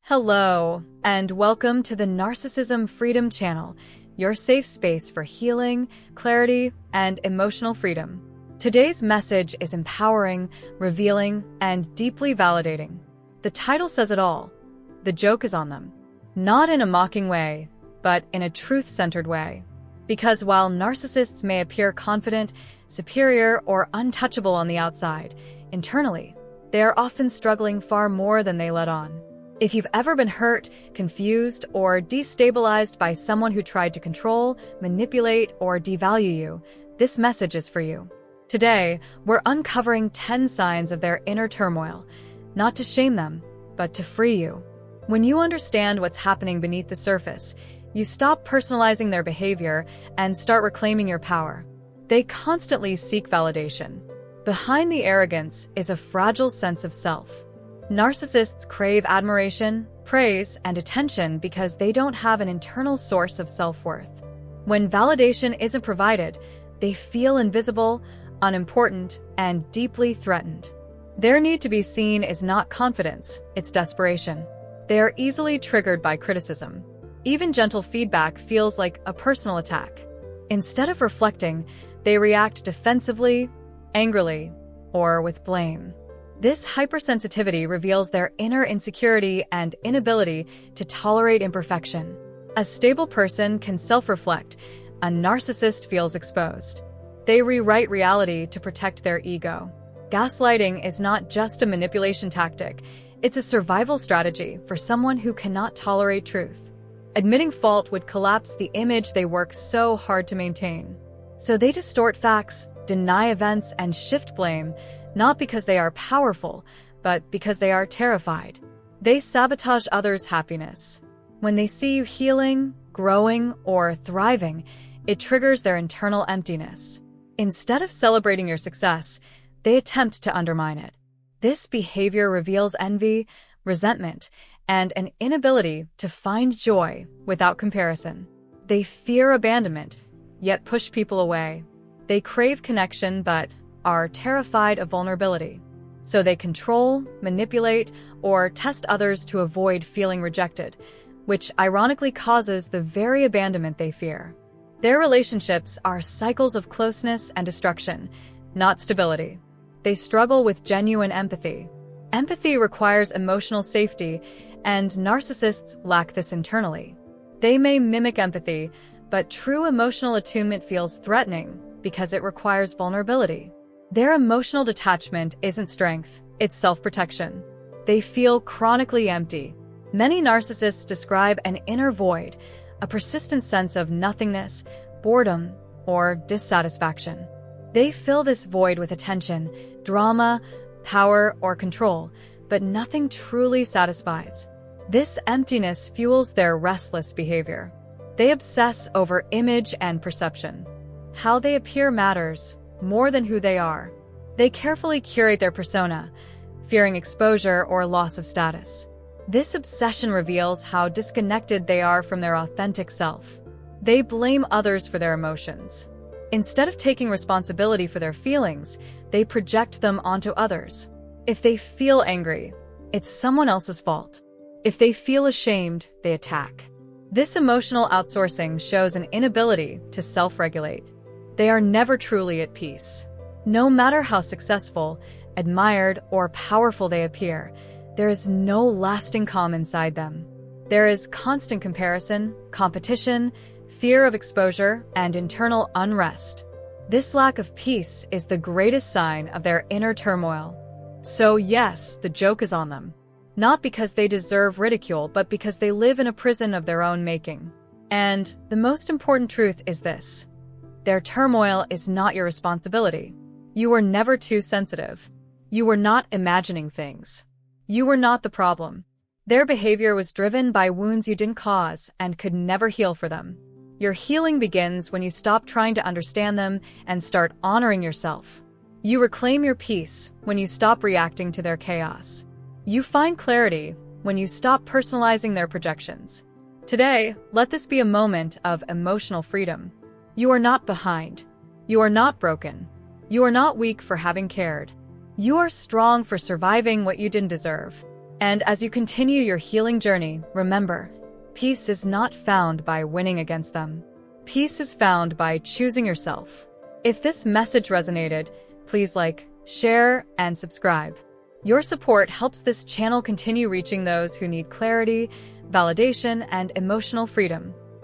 Hello, and welcome to the Narcissism Freedom channel, your safe space for healing, clarity, and emotional freedom. Today's message is empowering, revealing, and deeply validating. The title says it all. The joke is on them. Not in a mocking way, but in a truth-centered way. Because while narcissists may appear confident, superior, or untouchable on the outside, internally, they are often struggling far more than they let on. If you've ever been hurt, confused, or destabilized by someone who tried to control, manipulate, or devalue you, this message is for you. Today, we're uncovering 10 signs of their inner turmoil, not to shame them, but to free you. When you understand what's happening beneath the surface, you stop personalizing their behavior and start reclaiming your power. They constantly seek validation. Behind the arrogance is a fragile sense of self. Narcissists crave admiration, praise, and attention because they don't have an internal source of self-worth. When validation isn't provided, they feel invisible, unimportant, and deeply threatened. Their need to be seen is not confidence, it's desperation. They are easily triggered by criticism. Even gentle feedback feels like a personal attack. Instead of reflecting, they react defensively, angrily, or with blame. This hypersensitivity reveals their inner insecurity and inability to tolerate imperfection. A stable person can self-reflect. A narcissist feels exposed. They rewrite reality to protect their ego. Gaslighting is not just a manipulation tactic. It's a survival strategy for someone who cannot tolerate truth. Admitting fault would collapse the image they work so hard to maintain. So they distort facts, deny events, and shift blame, not because they are powerful, but because they are terrified. They sabotage others' happiness. When they see you healing, growing, or thriving, it triggers their internal emptiness. Instead of celebrating your success, they attempt to undermine it. This behavior reveals envy, resentment, and an inability to find joy without comparison. They fear abandonment, yet push people away. They crave connection, but are terrified of vulnerability. So they control, manipulate, or test others to avoid feeling rejected, which ironically causes the very abandonment they fear. Their relationships are cycles of closeness and destruction, not stability. They struggle with genuine empathy. Empathy requires emotional safety, and narcissists lack this internally. They may mimic empathy, but true emotional attunement feels threatening because it requires vulnerability. Their emotional detachment isn't strength, it's self-protection. They feel chronically empty. Many narcissists describe an inner void, a persistent sense of nothingness, boredom, or dissatisfaction. They fill this void with attention, drama, power, or control, but nothing truly satisfies. This emptiness fuels their restless behavior. They obsess over image and perception. How they appear matters more than who they are. They carefully curate their persona, fearing exposure or loss of status. This obsession reveals how disconnected they are from their authentic self. They blame others for their emotions. Instead of taking responsibility for their feelings, they project them onto others. If they feel angry, it's someone else's fault. If they feel ashamed, they attack. This emotional outsourcing shows an inability to self-regulate. They are never truly at peace. No matter how successful, admired, or powerful they appear, there is no lasting calm inside them. There is constant comparison, competition, fear of exposure, and internal unrest. This lack of peace is the greatest sign of their inner turmoil. So yes, the joke is on them. Not because they deserve ridicule, but because they live in a prison of their own making. And the most important truth is this. Their turmoil is not your responsibility. You were never too sensitive. You were not imagining things. You were not the problem. Their behavior was driven by wounds you didn't cause and could never heal for them. Your healing begins when you stop trying to understand them and start honoring yourself. You reclaim your peace when you stop reacting to their chaos. You find clarity when you stop personalizing their projections. Today, let this be a moment of emotional freedom. You are not behind. You are not broken. You are not weak for having cared. You are strong for surviving what you didn't deserve. And as you continue your healing journey, remember, peace is not found by winning against them. Peace is found by choosing yourself. If this message resonated, please like, share, and subscribe. Your support helps this channel continue reaching those who need clarity, validation, and emotional freedom.